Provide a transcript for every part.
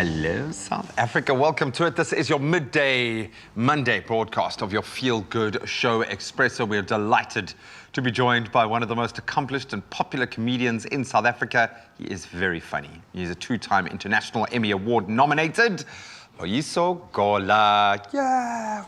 Hello, South Africa. Welcome to it. This is your midday Monday broadcast of your feel-good show, Expresso. We're delighted to be joined by one of the most accomplished and popular comedians in South Africa. He is very funny. He's a two-time International Emmy Award nominated Loyiso Gola. Yeah.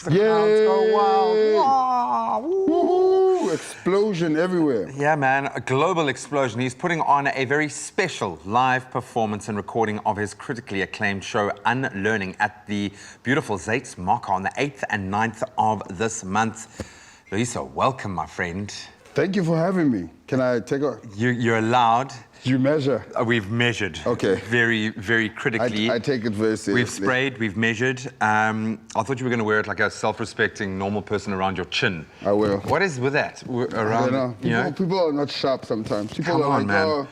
The crowds go wild. Wow. Woohoo! Explosion everywhere. Yeah, man, a global explosion. He's putting on a very special live performance and recording of his critically acclaimed show, Unlearning, at the beautiful Zates Marker on the 8th and 9th of this month. Loyiso, welcome, my friend. Thank you for having me. Can I take a... You're allowed. You measure? We've measured. Okay. Very, very critically. I take it very seriously. We've sprayed, we've measured. I thought you were going to wear it like a self-respecting, normal person around your chin. I will. What is with that? Around, I don't know. People are not sharp sometimes. People are like, man.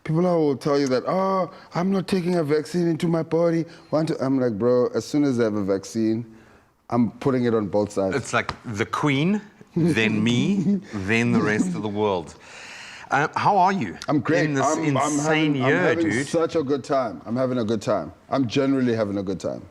People will tell you that, oh, I'm not taking a vaccine into my body. I'm like, bro, as soon as I have a vaccine, I'm putting it on both sides. It's like the Queen, then me, then the rest of the world. How are you? I'm great. In this insane year, I'm having dude. Such a good time. I'm having a good time. I'm generally having a good time.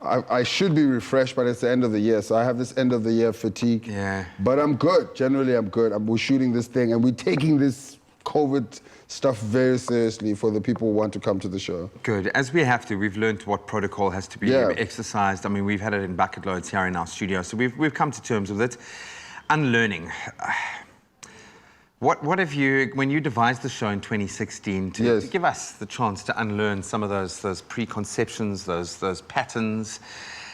I should be refreshed, but it's the end of the year, so I have this end of the year fatigue. Yeah. But I'm good. Generally, I'm good. We're shooting this thing, and we're taking this COVID stuff very seriously for the people who want to come to the show. Good. As we have to, we've learned what protocol has to be exercised. I mean, we've had it in bucket loads here in our studio, so we've come to terms with it. Unlearning. What have you, when you devised the show in 2016, to give us the chance to unlearn some of those preconceptions, those patterns,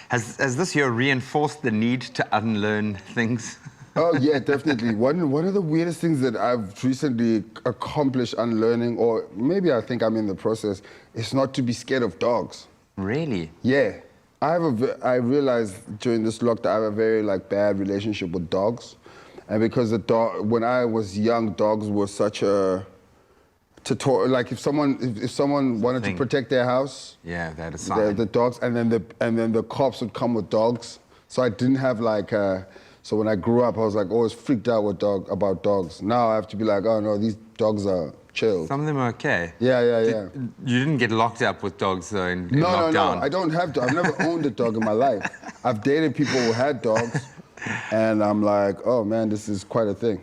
has this year reinforced the need to unlearn things? Oh, yeah, definitely. One of the weirdest things that I've recently accomplished unlearning, or maybe I think I'm in the process, is not to be scared of dogs. Really? Yeah. I realized during this lockdown I have a very bad relationship with dogs. And because when I was young, dogs were such a like if someone wanted to protect their house, yeah, they had a sign. The dogs, and then the cops would come with dogs. So I didn't have so when I grew up, I was always freaked out about dogs. Now I have to be like, oh no, these dogs are chill. Some of them are okay. Yeah. You didn't get locked up with dogs though in lockdown? No, I don't have to. I've never owned a dog in my life. I've dated people who had dogs. And I'm like, oh man, this is quite a thing.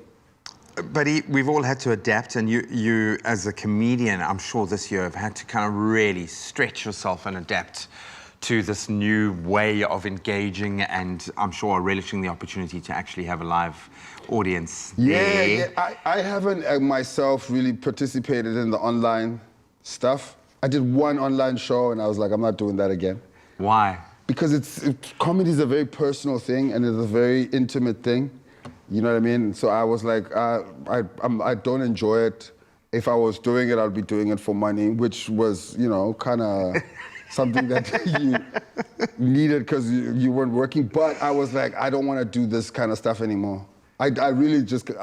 But we've all had to adapt, and you as a comedian, I'm sure this year have had to kind of really stretch yourself and adapt to this new way of engaging, and I'm sure relishing the opportunity to actually have a live audience there. Yeah. I haven't myself really participated in the online stuff. I did one online show, and I was like, I'm not doing that again. Why? Because comedy is a very personal thing, and it's a very intimate thing. You know what I mean? So I was like, I don't enjoy it. If I was doing it, I'd be doing it for money, which was, kind of something that you needed because you weren't working. But I was like, I don't want to do this kind of stuff anymore. I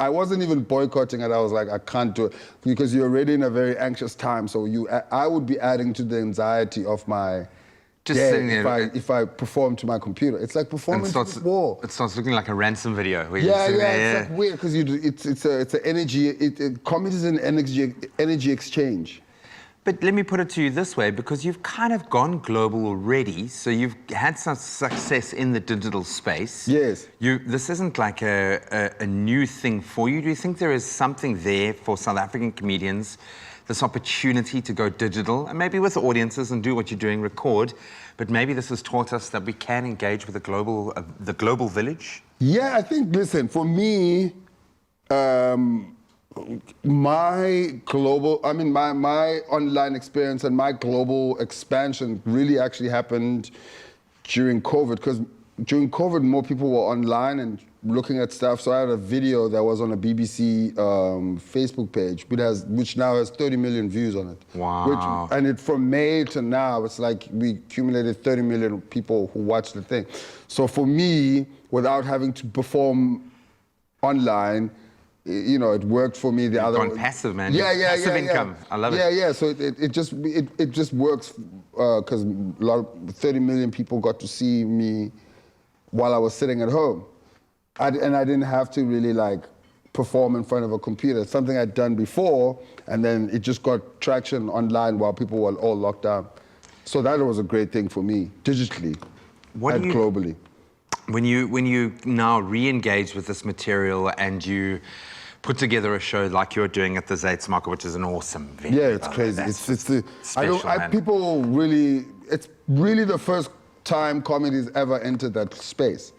wasn't even boycotting it. I was like, I can't do it because you're already in a very anxious time. So I would be adding to the anxiety of my if I perform to my computer. It's like performing to the wall. It starts looking like a ransom video. Where It's like weird because it's an energy. Comedy is an energy exchange. But let me put it to you this way, because you've kind of gone global already, so you've had some success in the digital space. Yes. This isn't like a new thing for you. Do you think there is something there for South African comedians, this opportunity to go digital, and maybe with audiences and do what you're doing, record, but maybe this has taught us that we can engage with the global village? Yeah, I think, listen, for me, my online experience and my global expansion really actually happened during COVID, because during COVID, more people were online and looking at stuff. So I had a video that was on a BBC Facebook page, which now has 30 million views on it. Wow. From May to now, it's like we accumulated 30 million people who watched the thing. So for me, without having to perform online, it worked for me. You've gone passive, man. Passive income. I love it. Yeah. So it just works because 30 million people got to see me while I was sitting at home. I didn't have to really perform in front of a computer. It's something I'd done before, and then it just got traction online while people were all locked down. So that was a great thing for me, digitally and globally. When you now re-engage with this material and you put together a show like you're doing at the Zatesmarket, which is an awesome venue. Yeah, it's crazy. People really, it's really the first time comedy's ever entered that space.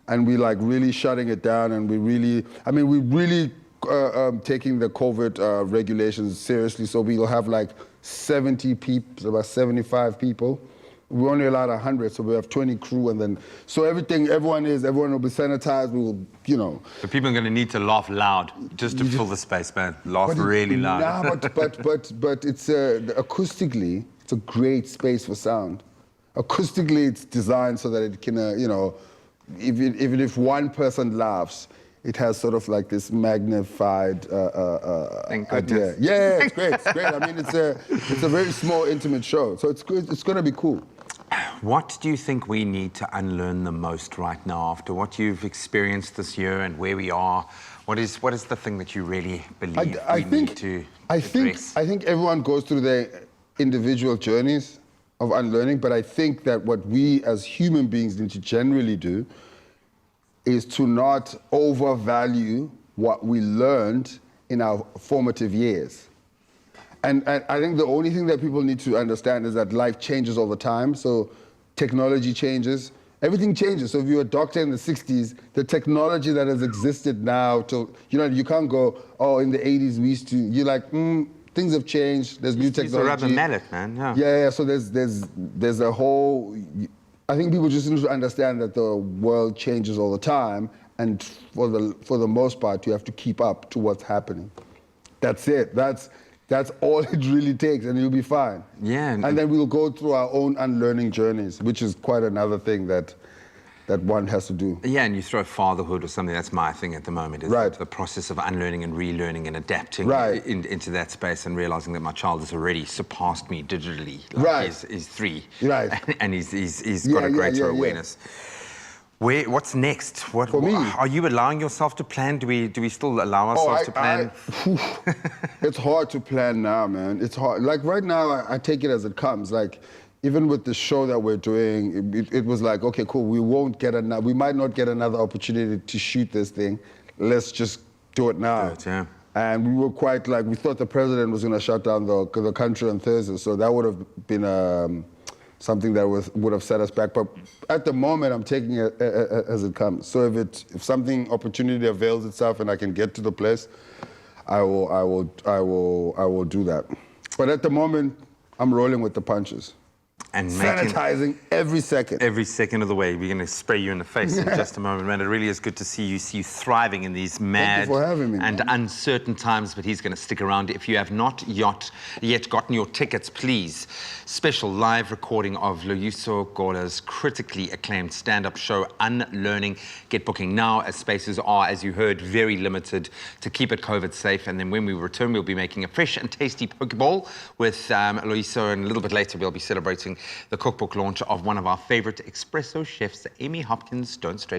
And we like really shutting it down, and we really taking the COVID regulations seriously. So we'll have like 70 people, about 75 people. We're only allowed 100, so we have 20 crew, and then so everyone will be sanitized. We will, you know. So people are going to need to laugh loud just to fill the space, man. Laugh really loud. Nah, but it's acoustically, it's a great space for sound. Acoustically, it's designed so that it can, you know, even if one person laughs, it has sort of like this magnified idea. Yeah, it's great. It's great. I mean, it's a very small, intimate show, so it's good. It's going to be cool. What do you think we need to unlearn the most right now after what you've experienced this year and where we are? What is the thing that you really believe we need to address? I think everyone goes through their individual journeys of unlearning, but I think that what we as human beings need to generally do is to not overvalue what we learned in our formative years. And I think the only thing that people need to understand is that life changes all the time. So technology changes, everything changes. So if you're a doctor in the 60s, the technology that has existed now to, you know, you can't go, oh, in the 80s we used to, you're like, things have changed, there's new technology. It's a rubber mallet, man, Yeah, so there's a whole, I think people just need to understand that the world changes all the time, and for the most part, you have to keep up to what's happening. That's it. That's all it really takes, and you'll be fine. Yeah. And then we'll go through our own unlearning journeys, which is quite another thing that one has to do. Yeah, and you throw fatherhood or something, that's my thing at the moment, is the process of unlearning and relearning and adapting into that space, and realizing that my child has already surpassed me digitally. Like he's 3. Right. And he's got a greater awareness. What's next? For me, are you allowing yourself to plan? Do we still allow ourselves to plan? It's hard to plan now, man. It's hard. Like right now, I take it as it comes. Like even with the show that we're doing, it was like, okay, cool. We might not get another opportunity to shoot this thing. Let's just do it now. Do it, yeah. And we were quite like, we thought the president was going to shut down the country on Thursday, so that would have been something that would have set us back. But at the moment, I'm taking it as it comes. So if opportunity avails itself and I can get to the place, I will do that. But at the moment, I'm rolling with the punches. And sanitizing every second. Every second of the way. We're going to spray you in the face in just a moment, man. It really is good to see you thriving in these mad and uncertain times, but he's going to stick around. If you have not yet gotten your tickets, please, special live recording of Loyiso Gola's critically acclaimed stand-up show, Unlearning. Get booking now, as spaces are, as you heard, very limited to keep it COVID safe. And then when we return, we'll be making a fresh and tasty pokeball with Loyiso, and a little bit later, we'll be celebrating the cookbook launch of one of our favorite Expresso chefs, Emmy. Don't stray.